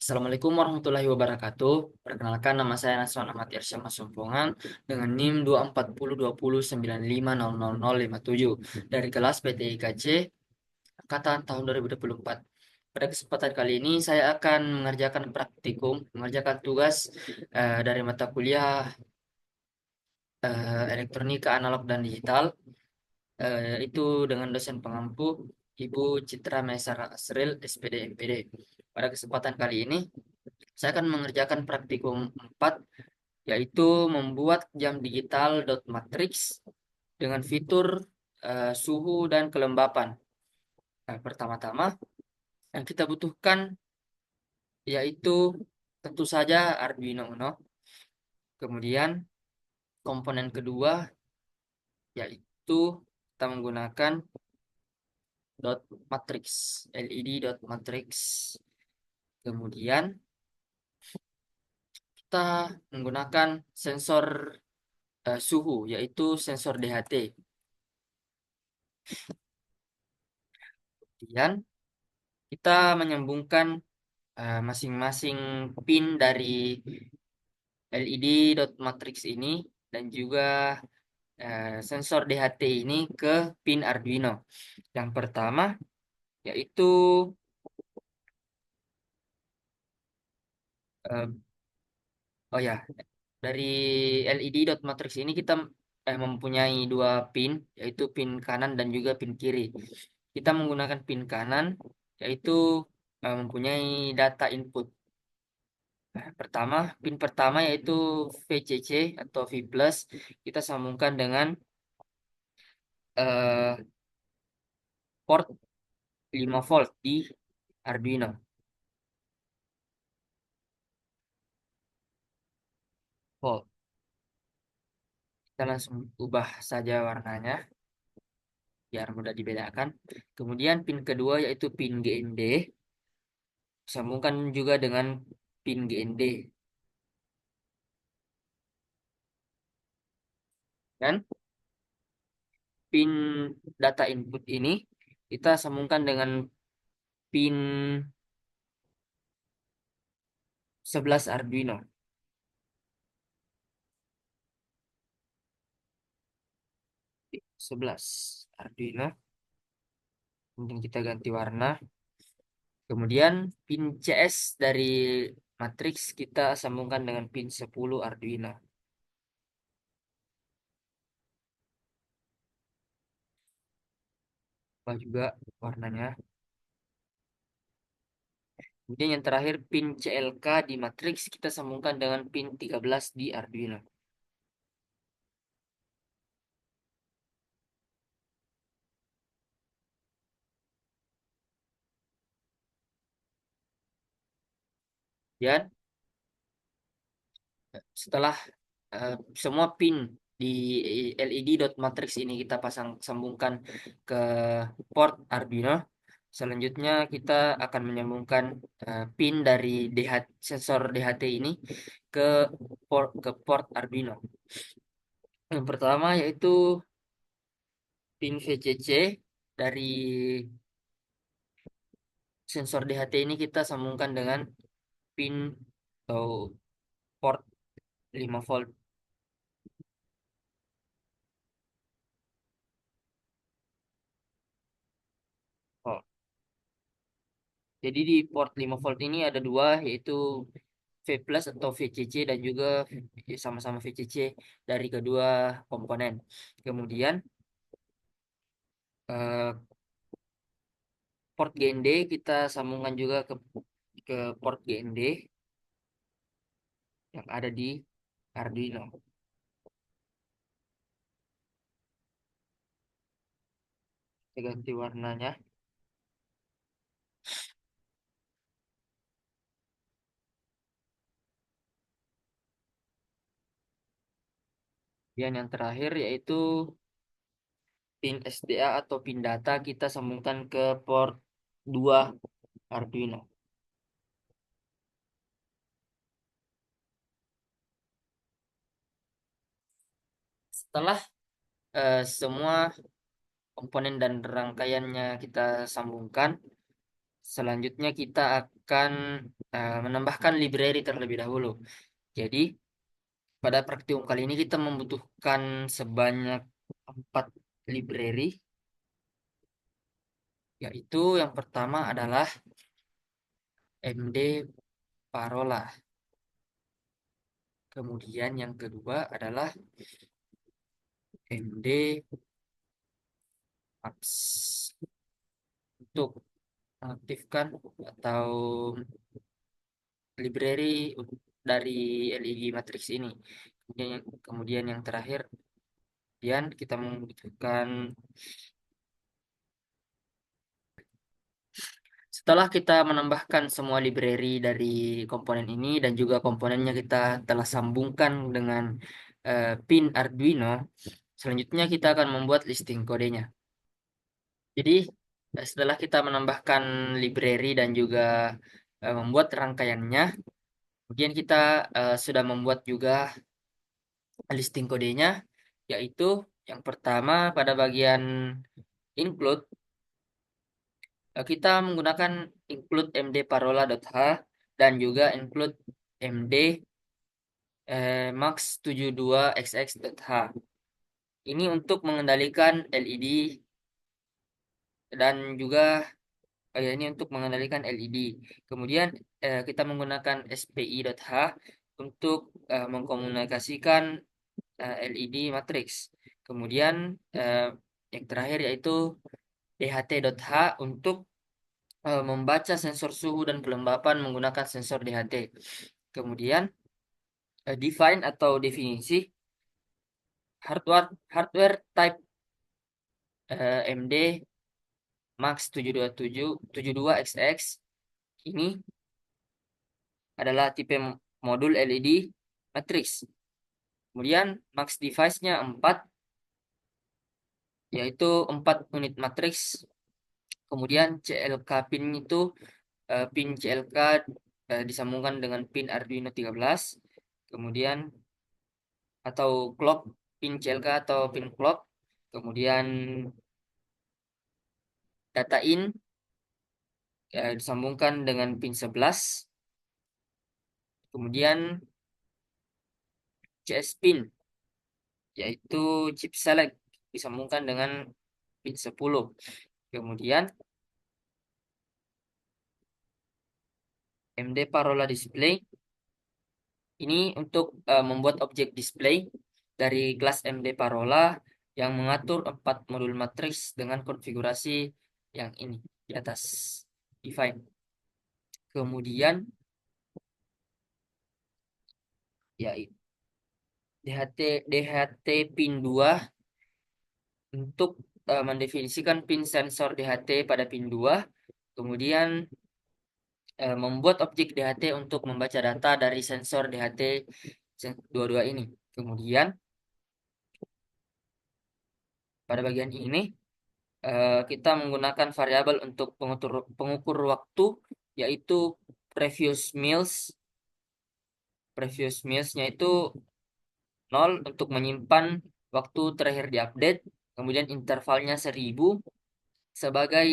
Assalamualaikum warahmatullahi wabarakatuh. Perkenalkan, nama saya Nasron Ahmad Irsyad Masumpungan dengan NIM 24020950057 dari kelas PTIKC angkatan tahun 2024. Pada kesempatan kali ini saya akan mengerjakan tugas dari mata kuliah elektronika analog dan digital, itu dengan dosen pengampu Ibu Citra Maesara Asril, SPD MPD. Pada kesempatan kali ini saya akan mengerjakan praktikum 4, yaitu membuat jam digital dot matrix dengan fitur suhu dan kelembapan. Nah, pertama-tama yang kita butuhkan yaitu tentu saja Arduino Uno. Kemudian komponen kedua yaitu kita menggunakan dot matrix, LED dot matrix. Kemudian kita menggunakan sensor suhu yaitu sensor DHT. Kemudian kita menyambungkan masing-masing pin dari LED dot matrix ini dan juga sensor DHT ini ke pin Arduino. Yang pertama yaitu eh, oh ya, dari LED dot matrix ini kita mempunyai dua pin, yaitu pin kanan dan juga pin kiri. Kita menggunakan pin kanan yaitu mempunyai data input. Pin pertama yaitu VCC atau V+, kita sambungkan dengan eh, port 5 volt di Arduino. Volt. Kita langsung ubah saja warnanya biar mudah dibedakan. Kemudian pin kedua yaitu pin GND, sambungkan juga dengan pin GND. Dan pin data input ini kita sambungkan dengan pin 11 Arduino. 11 Arduino. Kemudian kita ganti warna. Kemudian pin CS dari matriks kita sambungkan dengan pin 10 Arduino. Ubah juga warnanya. Kemudian yang terakhir pin CLK di matriks kita sambungkan dengan pin 13 di Arduino. Dan setelah semua pin di LED dot matrix ini kita sambungkan ke port Arduino, selanjutnya kita akan menyambungkan pin dari sensor DHT ini ke port Arduino. Yang pertama yaitu pin VCC dari sensor DHT ini kita sambungkan dengan pin atau port 5 volt. Oh. Jadi di port 5 volt ini ada dua, yaitu V plus atau VCC dan juga sama-sama VCC dari kedua komponen. Kemudian eh, port GND kita sambungkan juga ke port GND yang ada di Arduino. Kita ganti warnanya. Dan yang terakhir yaitu pin SDA atau pin data kita sambungkan ke port 2 Arduino. Setelah semua komponen dan rangkaiannya kita sambungkan, selanjutnya kita akan menambahkan library terlebih dahulu. Jadi pada praktikum kali ini kita membutuhkan sebanyak 4 library, yaitu yang pertama adalah MD Parola. Kemudian yang kedua adalah MD Apps untuk mengaktifkan atau library dari LED matrix ini. Kemudian yang terakhir, kita membutuhkan setelah kita menambahkan semua library dari komponen ini dan juga komponennya kita telah sambungkan dengan pin Arduino, selanjutnya kita akan membuat listing kodenya. Jadi setelah kita menambahkan library dan juga membuat rangkaiannya, kemudian kita sudah membuat juga listing kodenya, yaitu yang pertama pada bagian include, kita menggunakan include md parola.h dan juga include md max 72xx.h. Ini untuk mengendalikan LED dan juga ini untuk mengendalikan LED. Kemudian kita menggunakan spi.h untuk mengkomunikasikan LED matrix. Kemudian yang terakhir yaitu dht.h untuk membaca sensor suhu dan kelembapan menggunakan sensor DHT. Kemudian define atau definisi hardware type MD Max 727 72XX ini adalah tipe modul LED matrix. Kemudian max device-nya 4, yaitu 4 unit matrix. Kemudian CLK pin itu pin CLK disambungkan dengan pin Arduino 13. Kemudian atau clock, pin CLK atau pin clock. Kemudian data in disambungkan dengan pin 11. Kemudian CS pin yaitu chip select disambungkan dengan pin 10. Kemudian MD Parola display ini untuk membuat objek display dari kelas MD Parola yang mengatur 4 modul matriks dengan konfigurasi yang ini di atas define. Kemudian yaitu DHT pin 2 untuk mendefinisikan pin sensor DHT pada pin 2. Kemudian membuat objek DHT untuk membaca data dari sensor DHT 22 ini. Kemudian pada bagian ini kita menggunakan variabel untuk pengukur waktu, yaitu previous meals. Previous meals-nya itu 0 untuk menyimpan waktu terakhir di update. Kemudian intervalnya 1000 sebagai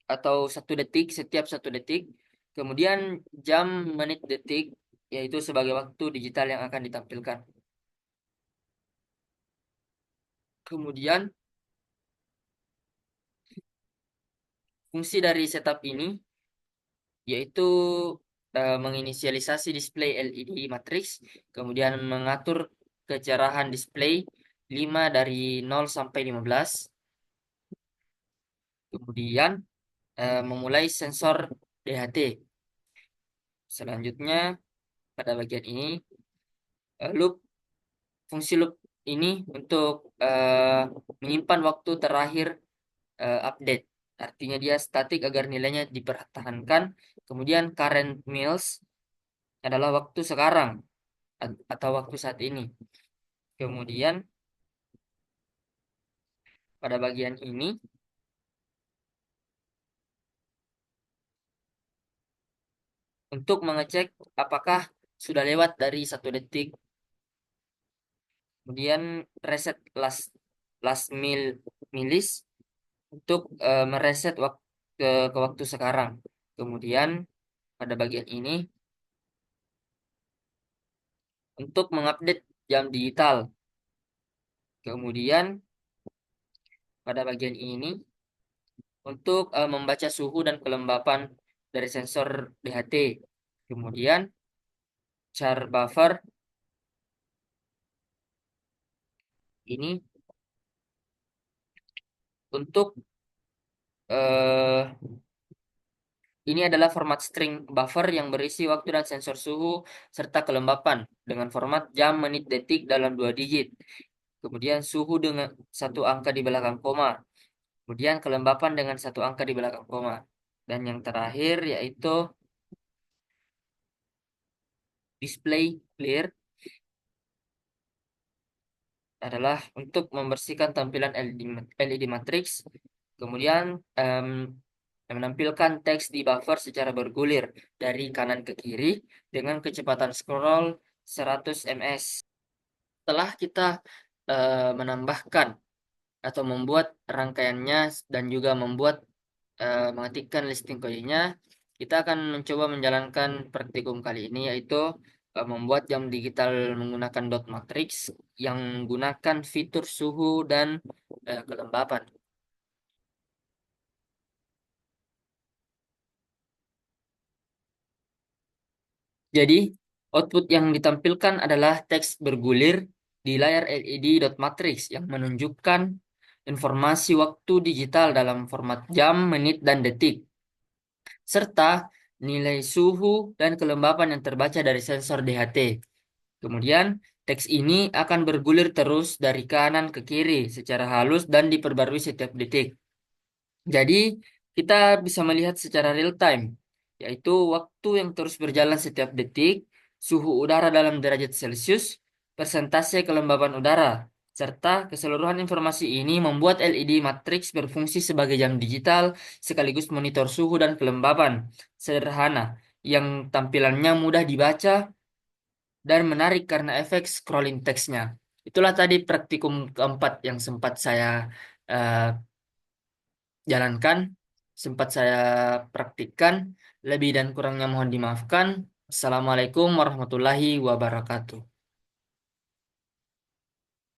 atau 1 detik, setiap 1 detik. Kemudian jam, menit, detik, yaitu sebagai waktu digital yang akan ditampilkan. Kemudian fungsi dari setup ini yaitu menginisialisasi display LED matrix, kemudian mengatur kecerahan display 5 dari 0 sampai 15. Kemudian memulai sensor DHT. Selanjutnya pada bagian ini fungsi loop ini untuk menyimpan waktu terakhir update. Artinya dia statik agar nilainya dipertahankan. Kemudian current meals adalah waktu sekarang atau waktu saat ini. Kemudian pada bagian ini untuk mengecek apakah sudah lewat dari 1 detik. Kemudian reset last milis untuk mereset ke waktu sekarang. Kemudian pada bagian ini untuk mengupdate jam digital. Kemudian pada bagian ini untuk membaca suhu dan kelembapan dari sensor DHT. Kemudian char buffer ini untuk eh, ini adalah format string buffer yang berisi waktu dan sensor suhu serta kelembapan dengan format jam, menit, detik dalam 2 digit. Kemudian suhu dengan satu angka di belakang koma. Kemudian kelembapan dengan satu angka di belakang koma. Dan yang terakhir yaitu display clear adalah untuk membersihkan tampilan LED matrix. Kemudian menampilkan teks di buffer secara bergulir dari kanan ke kiri dengan kecepatan scroll 100 ms. Setelah kita menambahkan atau membuat rangkaiannya dan juga mengetikkan listing kodenya, kita akan mencoba menjalankan praktikum kali ini, yaitu membuat jam digital menggunakan dot matrix yang menggunakan fitur suhu dan kelembapan. Jadi, output yang ditampilkan adalah teks bergulir di layar LED dot matrix yang menunjukkan informasi waktu digital dalam format jam, menit, dan detik, serta nilai suhu dan kelembapan yang terbaca dari sensor DHT. Kemudian, teks ini akan bergulir terus dari kanan ke kiri secara halus dan diperbarui setiap detik. Jadi, kita bisa melihat secara real time, yaitu waktu yang terus berjalan setiap detik, suhu udara dalam derajat Celcius, persentase kelembapan udara, serta keseluruhan informasi ini membuat LED matriks berfungsi sebagai jam digital sekaligus monitor suhu dan kelembapan sederhana yang tampilannya mudah dibaca dan menarik karena efek scrolling teksnya. Itulah tadi praktikum keempat yang sempat saya eh, jalankan, sempat saya praktikkan. Lebih dan kurangnya mohon dimaafkan. Assalamualaikum warahmatullahi wabarakatuh.